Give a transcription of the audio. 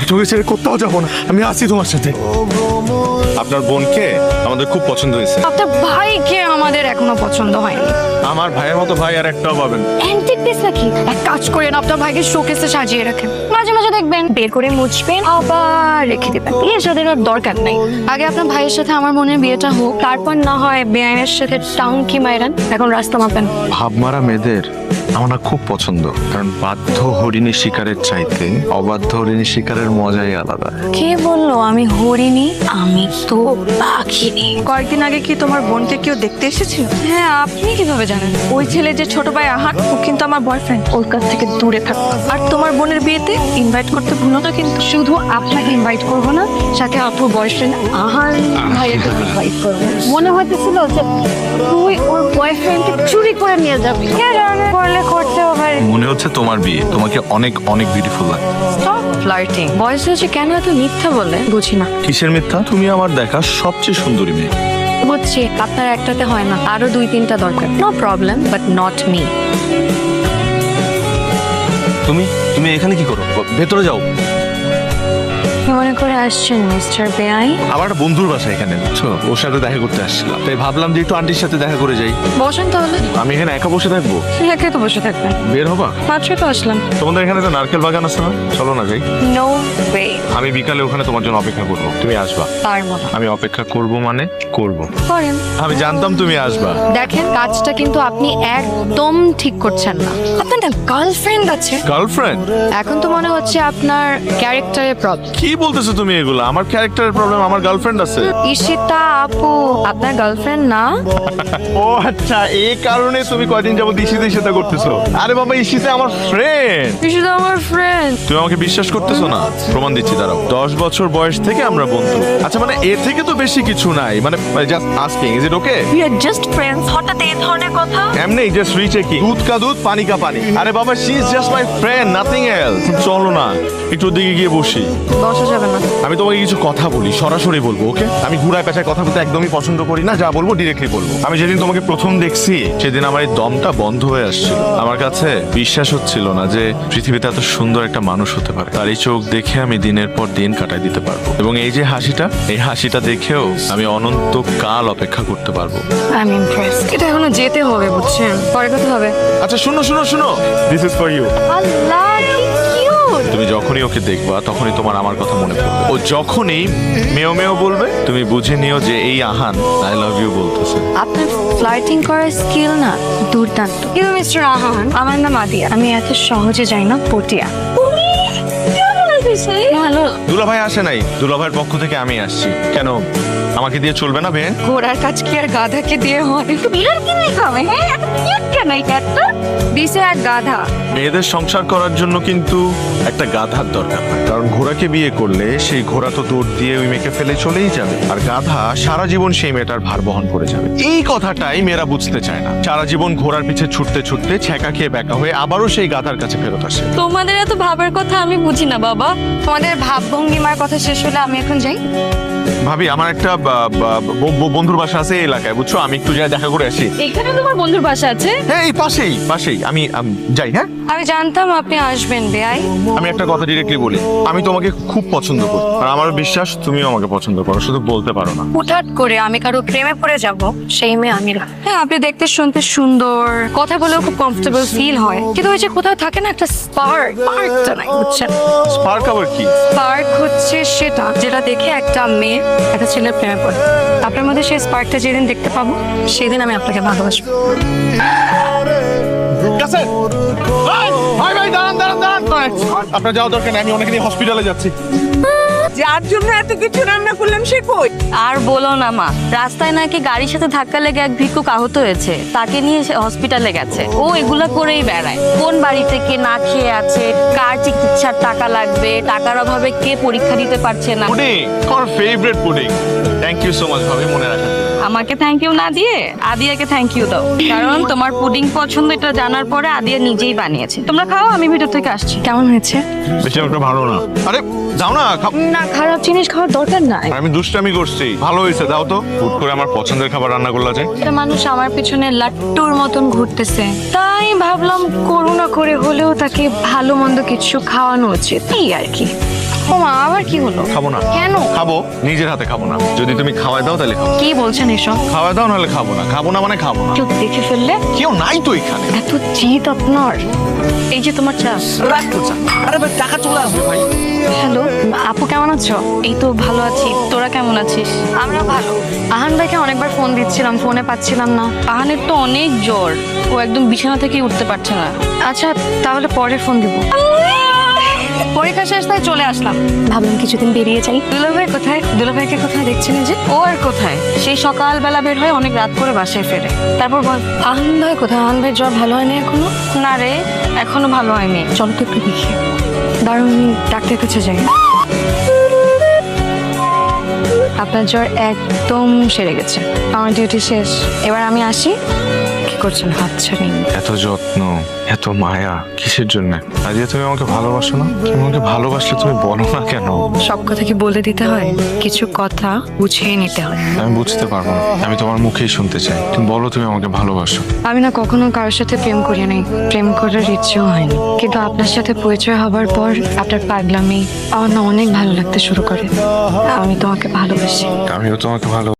তোকে ছেড়ে কোথাও যাবো না, আমি আছি তোমার সাথে। আপনার বোনকে আমাদের খুব পছন্দ হয়েছে। আপনার ভাইকে আমাদের এখনো পছন্দ হয়নি। আমার ভাইয়ের মতো ভাই আর একটাও পাবেন। অ্যান্টিক পিস নাকি? এক কাজ করেন, আপনার ভাইকে শোকেসে সাজিয়ে রাখেন, মাঝে মাঝে দেখবেন বের করে মুছবেন আবার রেখে দেবেন। বিয়ে সাদের আর দরকার নেই। আগে আপনার ভাইয়ের সাথে আমার মনের বিয়েটা হোক, তারপর না হয় বেআইনের সাথে টাউনকি মাইরান। এখন রাস্তা মাপেন। ভাবমারা মেয়েদের আমার না খুব পছন্দ, কারণ বাধ্য হরিণী শিকারের চাইতে অবাধ্য হরিণী শিকারের মজাই আলাদা। কে বললো আমি হরিণী? আমি তো পাখিনি। কয়েকদিন আগে কি তোমার বোনকে কেউ দেখতে এসেছিল? হ্যাঁ, আপনি কিভাবে জানেন? ওই ছেলে যে ছোট ভাই আহান, ও কিন্তু আমার বয়ফ্রেন্ড। ওর কাছ থেকে দূরে থাক। আর তোমার বোনের বিয়েতে ইনভাইট করতে ভুলো না কিন্তু। শুধু আপনাকে ইনভাইট করবো না, সাথে আপুর বয়ফ্রেন্ড আহান ভাইয়াকে ইনভাইট করবো। মনে হইতেছিল যে তুই ওর বয়ফ্রেন্ডকে চুরি করে নিয়ে যাবি। করলে করতে হবে। মনে হচ্ছে তোমার বিয়ে, তোমাকে অনেক অনেক বিউটিফুল লাগে। Stop flirting. বয়স হচ্ছে কেন এত মিথ্যা বলে বুঝি না। কিসের মিথ্যা? তুমি আমার দেখা সবচেয়ে সুন্দরী মেয়ে। বুঝছি আপনার একটাতে হয় না, আরো 2-3টা দরকার। No problem, but not me. তুমি তুমি এখানে কি করো? ভেতরে যাও। কি মনে করে আসছেন মিস্টার বেআই? আমার একটা বন্ধুর বাসা এখানে, বুঝছো? ওর সাথে দেখা করতে আসছিলাম, তাই ভাবলাম যে একটু আন্টির সাথে দেখা করে যাই। বসেন তাহলে। আমি এখানে একা বসে থাকবো? একে তো বসে থাকবেন। বের হবা? মাত্রই তো আসলাম। তোমাদের এখানে তো নারকেল বাগান আছে না? চলো না যাই। No way. আমি বিকালে ওখানে তোমার জন্য অপেক্ষা করবো, তুমি আসবা। তার মতো আমি অপেক্ষা করব মানে করব। করেন। আমি জানতাম তুমি আসবা। দেখেন, কাজটা কিন্তু আপনি একদম ঠিক করছেন না। আপনার না গার্লফ্রেন্ড আছে। গার্লফ্রেন্ড? এখন তো মনে হচ্ছে আপনার ক্যারেক্টারের প্রবলেম। কি বলতেছো তুমি এগুলো? আমার ক্যারেক্টারের প্রবলেম? আমার গার্লফ্রেন্ড আছে। ঈশিতা আপু আপনার গার্লফ্রেন্ড না? ও আচ্ছা, এই কারণে তুমি কয়দিন যাবত ঈশিতা ঈশিতা করতেছো? আরে বাবা, ঈশিতা আমার ফ্রেন্ড। ঈশিতা আমার ফ্রেন্ড। তুমি আমাকে বিশ্বাস করতেছো না? প্রমাণ দিচ্ছি, দাঁড়াও। 10 বছর বয়স থেকে আমরা বন্ধু। আচ্ছা, মানে এর থেকে তো বেশি কিছু নাই, মানে just asking, is it okay? We are just friends. হঠাৎ এই ধরনের কথা? এমনি জাস্ট রিচেকিং। দুধ কা দুধ, পানি কা পানি। আরে বাবা, she is just my friend, nothing else. চলো না একটু দিকে গিয়ে বসি। বসা যাবে না। আমি তোমাকে কিছু কথা বলি, সরাসরি বলবো, ওকে? আমি ঘুরায় পেঁচায় কথা বলতে একদমই পছন্দ করি না। যা বলবো ডিরেক্টলি বলবো। আমি যেদিন তোমাকে প্রথম দেখছি সেদিন আমার এই দমটা বন্ধ হয়ে আসছিল। আমার কাছে বিশ্বাস হচ্ছিল না যে পৃথিবীতে এত সুন্দর একটা মানুষ হতে পারে। তার এই চোখ দেখে আমি দিনের পর দিন কাটাই দিতে পারবো, এবং এই যে হাসিটা, এই হাসিটা দেখেও আমি অনন্তকাল অপেক্ষা করতে পারবো। I am impressed. এটা এখনো যেতে হবে, বুঝছেন? পরে কথা হবে। আচ্ছা শুনো শুনো শুনো, দিস ইজ ফর ইউ। আল্লাহ কি কিউট। তুমি যখনই ওকে দেখবা তখনই তোমার আমার কথা মনে পড়বে। ও যখনই মেও মেও বলবে, তুমি বুঝে নিও যে এই আহান আই লাভ ইউ বলতেছে। আপনার ফ্লার্টিং করার স্কিল না দুর্দান্ত। কিন্তু মিস্টার আহান, আমার নাম আদিয়া। আমি এত সহজে যাই না পটিয়া। ভালো। দুলা ভাই আসে নাই, দুলা ভাইয়ের পক্ষ থেকে আমি আসছি। কেন, আমাকে দিয়ে চলবে না বেন? ঘোড়ার কাজ কি আর গাধাকে দিয়ে হয়? একটু বিড়াল কিনে খাবে। হ্যাঁ, এত কিউট কেন এটা? দিছে এক গাধা। মেয়েদের সংসার করার জন্য কিন্তু একটা গাধার দরকার হয়, কারণ ঘোড়াকে বিয়ে করলে সেই ঘোড়া তো দৌড় দিয়ে ওই মেয়েকে ফেলে চলেই যাবে, আর গাধা সারা জীবন সেই মেয়েটার ভার বহন করে যাবে। এই কথাটাই মেয়েরা বুঝতে চায় না। সারা জীবন ঘোড়ার পিছে ছুটতে ছুটতে ছ্যাঁকা খেয়ে ব্যাকা হয়ে আবারও সেই গাধার কাছে ফেরত আসে। তোমাদের এত ভাবার কথা আমি বুঝি না বাবা। তোমাদের ভাবভঙ্গিমার কথা শেষ হলে আমি এখন যাই। ভাবি, আমার একটা বন্ধুর বাসা আছে এই এলাকায়, বুঝছো? আমি একটু যাই দেখা করে আসি। এখানে তোমার বন্ধুর বাসা আছে? হ্যাঁ, এই পাশেই পাশেই। আমি যাই। হ্যাঁ, আমি জানতাম আপনি আসবেন বেআই। আমি একটা কথা ডিরেক্টলি বলি, আমি তোমাকে খুব পছন্দ করি, আর আমার বিশ্বাস তুমিও আমাকে পছন্দ করো, শুধু বলতে পারো না। হুটহাট করে আমি কারো প্রেমে পড়ে যাব সেই মেয়ে আমি না। হ্যাঁ, আপনি দেখতে শুনতে সুন্দর, কথা বলেও খুব কমফোর্টেবল ফিল হয়, কিন্তু ওই যে কোথাও থাকে না একটা স্পার্কটা নাই, বুঝছেন? স্পার্ক আবার কি? স্পার্ক হচ্ছে সেটা যেটা দেখে একটা মেয়ে একটা ছেলের প্রেমে পড়ে। আপনার মধ্যে সেই স্পার্কটা যেদিন দেখতে পাবো সেদিন আমি আপনাকে ভালোবাসবো। ভাই দাঁড়ান দাঁড়ান দাঁড়ান, আপনার যাওয়া দরকার নেই, আমি অনেক নিয়ে হসপিটালে যাচ্ছি। যার জন্য এত কিছু রান্না করলাম সে কই? আর বলো না মা, রাস্তায় নাকি গাড়ির সাথে ধাক্কা লেগে এক ভিক্ষুক আহত হয়েছে, তাকে নিয়ে হসপিটালে গেছে। ও এগুলা করেই বেড়ায়। কোন বাড়িতে কে না খেয়ে আছে, কার চিকিৎসার টাকা লাগবে, টাকার অভাবে কে পরীক্ষা দিতে পারছে না। পুডিং, আমার favourite pudding. Thank you so much ভাবি, মনে রাখার জন্য। আমাকে থ্যাংক ইউ না দিয়ে আদিয়াকে থ্যাংক ইউ দাও, কারণ তোমার পুডিং পছন্দ এটা জানার পরে আদিয়া নিজেই বানিয়েছে। তোমরা খাও, আমি ভিতর থেকে আসছি। কেমন হয়েছে? বেশি একটা ভালো না। আরে যাও না, না, খারাপ জিনিস খাওয়ার দরকার নাই। আমি দুষ্টামি করছি। ভালো হয়েছে, দাও তো। হুট করে আমার পছন্দের খাবার রান্না করলা যায়। একটা মানুষ আমার পিছনে লাট্টুর মতন ঘুরতেছে, তাই ভাবলাম করুণা করে হলেও তাকে ভালো মন্দ কিছু খাওয়ানো উচিত, এই আর কি। ও মা, আবার কি হলো? খাবো না। কেন? খাবো, নিজের হাতে খাবো না। যদি তুমি খাওয়াই দাও তাহলে খাবো। কি বলছেন এসব? খাওয়াই দাও নাহলে খাবো না। খাবো না মানে খাবো না। কেউ দেখে ফেললে? কেউ নাই তো এখানে। এত জিদ আপনার। এই যে তোমার চা। আরে ভাই টাকা চলে আসবে ভাই। হ্যালো, আপু কেমন আছো? এই তো ভালো আছি, তোরা কেমন আছিস? আমরা ভালো। আহান ভাইকে অনেকবার ফোন দিচ্ছিলাম, ফোনে পাচ্ছিলাম না। আহানের তো অনেক জ্বর, ও একদম বিছানা থেকে উঠতে পারছে না। আচ্ছা, তাহলে পরে ফোন দিব। পরীক্ষা শেষ তাই চলে আসলাম। ভাবলাম কিছুদিন বেরিয়ে যাই। দুলাভাই কোথায়? দুলাভাইকে কোথায় দেখছেন যে? ও আর কোথায়, সেই সকালবেলা বের হয়ে অনেক রাত করে বাসায় ফেরে। তারপর বল। আহান ভাই কোথায়? আহান ভাই জ্বর ভালো হয়নি এখনো? না রে, এখনো ভালো হয়নি। চলো তো একটু দেখি। দারুণ, ডাক্তার কাছে যাই। আপনার জ্বর একদম সেরে গেছে। আমার ডিউটি শেষ, এবার আমি আসি। কি করছেন? হাত ছাড়েন। এত যত্ন, এত মায়া কিসের জন্য? আজকে তুমি আমাকে ভালোবাসো না? তুমি আমাকে ভালোবাসলে তুমি বলো না কেন? সব কথা কি বলে দিতে হয়? কিছু কথা বুঝিয়ে নিতে হয়। আমি বুঝতে পারবো না, আমি তোমার মুখেই শুনতে চাই। তুমি বলো তুমি আমাকে ভালোবাসো। আমি না কখনো কারোর সাথে প্রেম করি নাই, প্রেম করার ইচ্ছেও হয়নি, কিন্তু আপনার সাথে পরিচয় হবার পর আপনার পাগলামি আমার না অনেক ভালো লাগতে শুরু করে। আমি তোমাকে ভালোবাসি। আমিও তোমাকে ভালো